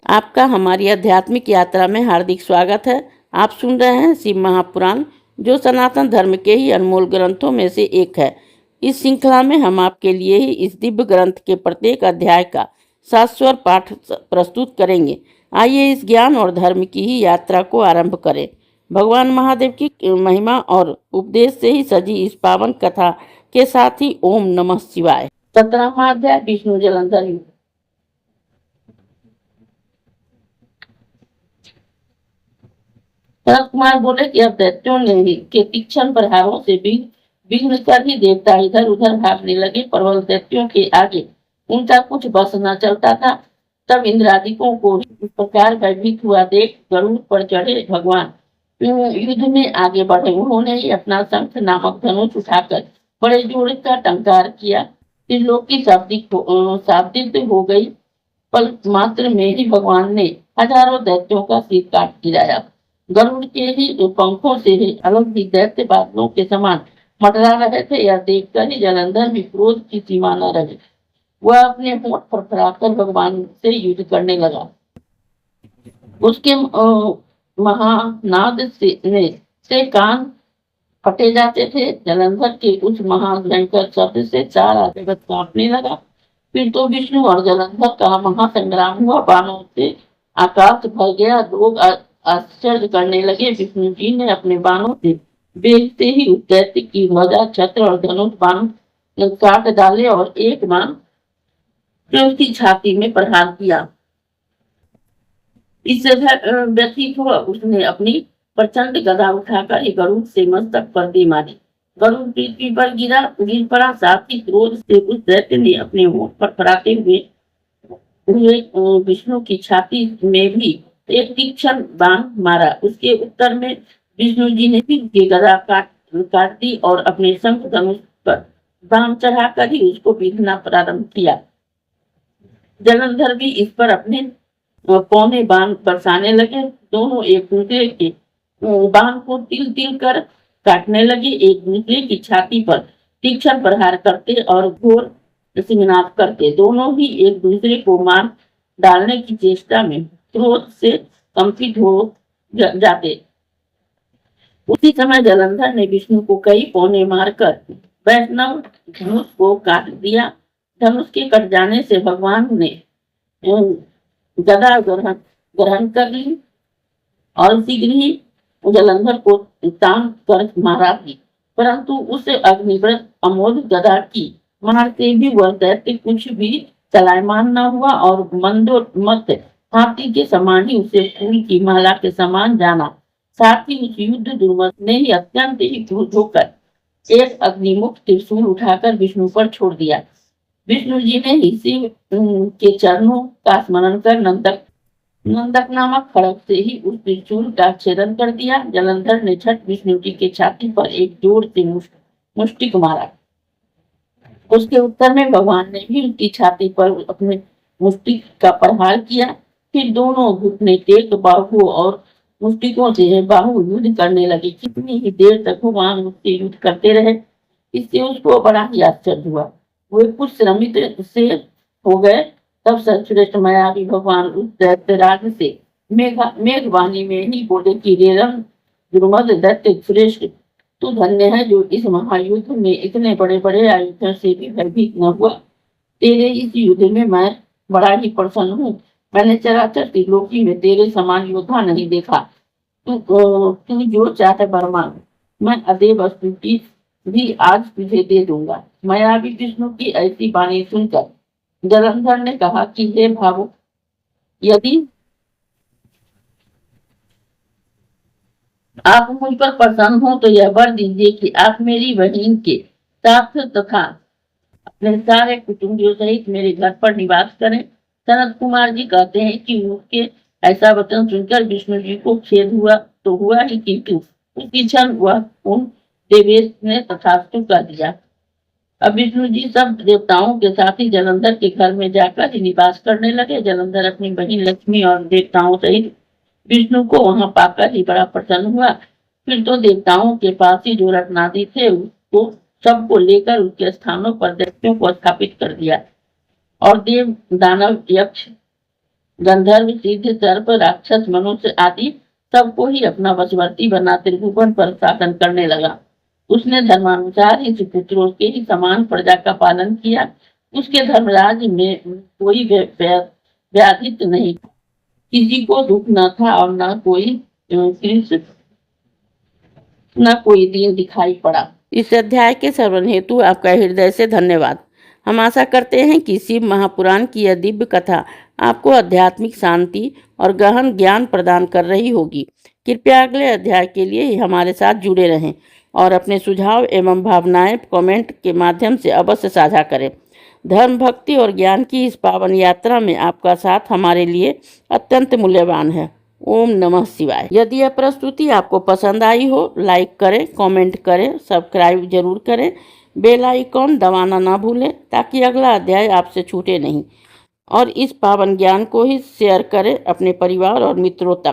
आपका हमारी आध्यात्मिक यात्रा में हार्दिक स्वागत है। आप सुन रहे हैं शिव महापुराण, जो सनातन धर्म के ही अनमोल ग्रंथों में से एक है। इस श्रृंखला में हम आपके लिए ही इस दिव्य ग्रंथ के प्रत्येक अध्याय का शाश्वत पाठ प्रस्तुत करेंगे। आइए इस ज्ञान और धर्म की ही यात्रा को आरंभ करें। भगवान महादेव की महिमा और उपदेश से ही सजी इस पावन कथा के साथ ही ओम नमः शिवाय। 17वां अध्याय विष्णु जलंधर युद्ध। भरत कुमार बोले कि अब दैत्यों ने के तीक्ष्ण प्रहारों से विघ्न कर ही देवता इधर उधर भागने लगे। प्रबल दैत्यों के आगे उनका कुछ बस न चलता था। तब इंद्रादिकों को इस प्रकार भयभीत हुआ देख गरुड़ पर चढ़े भगवान युद्ध में आगे बढ़े। उन्होंने ही अपना शंख नामक धनुष उठाकर बड़े जोर का टंकार किया। त्रिलोक की शाब्दिक हो गई। पल मात्र में ही भगवान ने हजारों दैत्यों का सिर काट गिराया। गरुड़ के ही पंखों से ही अलग ही दैत्य बादलों के समान मंडरा रहे थे। यह देखकर ही जलंधर भी क्रोध की सीमा न रही। वह अपने होंठ फड़फड़ाकर भगवान से युद्ध करने लगा। उसके महानाद से कान फटे जाते थे। जलंधर के उस महाभयंकर शब्द से सारा जगत कांपने लगा। फिर तो विष्णु और जलंधर का महासंग्राम हुआ। बाणों से आकाश भर गया। लोग आश्चर्य करने लगे। विष्णु जी ने अपने बाणों से बेचते ही उस दैत्य की ध्वजा, छत्र और धनुष बाण काट डाले और एक बाण उसकी छाती में प्रहार किया। इससे व्यथित हुआ उसने अपनी प्रचंड गदा उठाकर गरुड़ से मस्तक पर दे मारी। गरुड़ पृथ्वी पर गिर पड़ा। साथ ही क्रोध से उस दैत्य ने अपने होंठ फड़फड़ाते हुए विष्णु की छाती में भी एक तीक्ष्ण बाण मारा। उसके उत्तर में विष्णु जी ने फिर उसकी गदा काट दी और अपने शंख धनुष पर बाण चढ़ाकर ही उसको पीटना प्रारंभ किया। जलंधर भी इस पर अपने पौने बाण बरसाने लगे। दोनों एक दूसरे के बाण को तिल तिल कर काटने लगे। एक दूसरे की छाती पर तीक्ष्ण प्रहार करते और घोर सिंहनाद करते। दोनों ही एक दूसरे को मार डालने की चेष्टा में क्रोध से कंपित हो जाते। उसी समय जलंधर ने विष्णु को कई पौने मारकर वैष्णव धनुष को काट दिया। धनुष के कट जाने से भगवान ने गदा ग्रहण कर ली और शीघ्र ही जलंधर को तान कर मारा भी। परंतु उस अग्निव्रत अमोघ गदा की मार से भी वह दैत्य कुछ भी चलायमान न हुआ और मंदोमत हाथी के समान ही उसे फूल की माला के समान जाना। साथ ही उस युद्ध दुर्मत ने ही अत्यंत ही क्रुद्ध होकर एक अग्निमुख त्रिशूल उठाकर विष्णु पर छोड़ दिया। विष्णु जी ने ही शिव के चरणों का स्मरण कर नंदक नामक खड़ग से ही उस त्रिशूल का छेदन कर दिया। जलंधर ने झट विष्णु जी के छाती पर एक जोर से मुष्टिक मारा। उसके उत्तर में भगवान ने भी उनकी छाती पर अपने मुष्टिक का प्रहार किया। फिर दोनों घुटने टेक बाहु और मुष्टिकों से बाहु युद्ध करने लगे। कितनी ही देर तक भगवान उससे युद्ध करते रहे। इससे उसको बड़ा ही आश्चर्य हुआ। वे कुछ श्रमित से हो गए। तब सर्वश्रेष्ठ मायावी भगवान उस दैत्यराज से मेघवाणी में ही बोले कि रेरम दुर्मद दैत्य श्रेष्ठ, तू धन्य है जो इस महायुद्ध में इतने बड़े बड़े आयुधों से भी भयभीत न हुआ। तेरे इस युद्ध में मैं बड़ा ही प्रसन्न हूँ। मैंने चराचर त्रिलोकी में तेरे समान योद्धा नहीं देखा। तू जो चाहे वर मांग, मैं अदेव स्तुति भी आज तुझे दे दूंगा। मायावी विष्णु की ऐसी वाणी सुनकर जलंधर ने कहा कि हे भावुक, यदि आप मुझ पर प्रसन्न हो तो यह वर दीजिए कि आप मेरी बहन के साथ तथा अपने सारे कुटुंबियों सहित मेरे घर पर निवास करें। सनत कुमार जी कहते हैं कि उसके ऐसा वचन सुनकर विष्णु जी को खेद हुआ तो हुआ ही, किंतु उसी क्षण वह उन देवेश ने तथास्तु कर दिया। अब विष्णु जी सब देवताओं के साथ ही जलंधर के घर में जाकर ही निवास करने लगे। जलंधर अपनी बहन लक्ष्मी और देवताओं सहित विष्णु को वहां पाकर ही बड़ा प्रसन्न हुआ। फिर तो देवताओं के पास ही जो रत्नादि थे उसको सबको लेकर उसके स्थानों पर दैत्यों को स्थापित कर दिया और देव दानव यक्ष गंधर्व, सिद्ध, सर्प, राक्षस, मनुष्य आदि सबको ही अपना वशवर्ती बना त्रिभुवन पर शासन करने लगा। उसने धर्मानुसार ही सुपुत्रों के ही समान प्रजा का पालन किया। उसके धर्मराज में कोई व्याधित नहीं, किसी को दुख न था और न कोई दीन दिखाई पड़ा। इस अध्याय के श्रवण हेतु आपका हृदय से धन्यवाद। हम आशा करते हैं कि शिव महापुराण की यह दिव्य कथा आपको आध्यात्मिक शांति और गहन ज्ञान प्रदान कर रही होगी। कृपया अगले अध्याय के लिए हमारे साथ जुड़े रहें और अपने सुझाव एवं भावनाएं कमेंट के माध्यम से अवश्य साझा करें। धर्म, भक्ति और ज्ञान की इस पावन यात्रा में आपका साथ हमारे लिए अत्यंत मूल्यवान है। ओम नमः शिवाय। यदि यह प्रस्तुति आपको पसंद आई हो, लाइक करें, कमेंट करें, सब्सक्राइब जरूर करें, बेल आइकॉन दबाना ना भूलें ताकि अगला अध्याय आपसे छूटे नहीं। और इस पावन ज्ञान को ही शेयर करें अपने परिवार और मित्रों तक।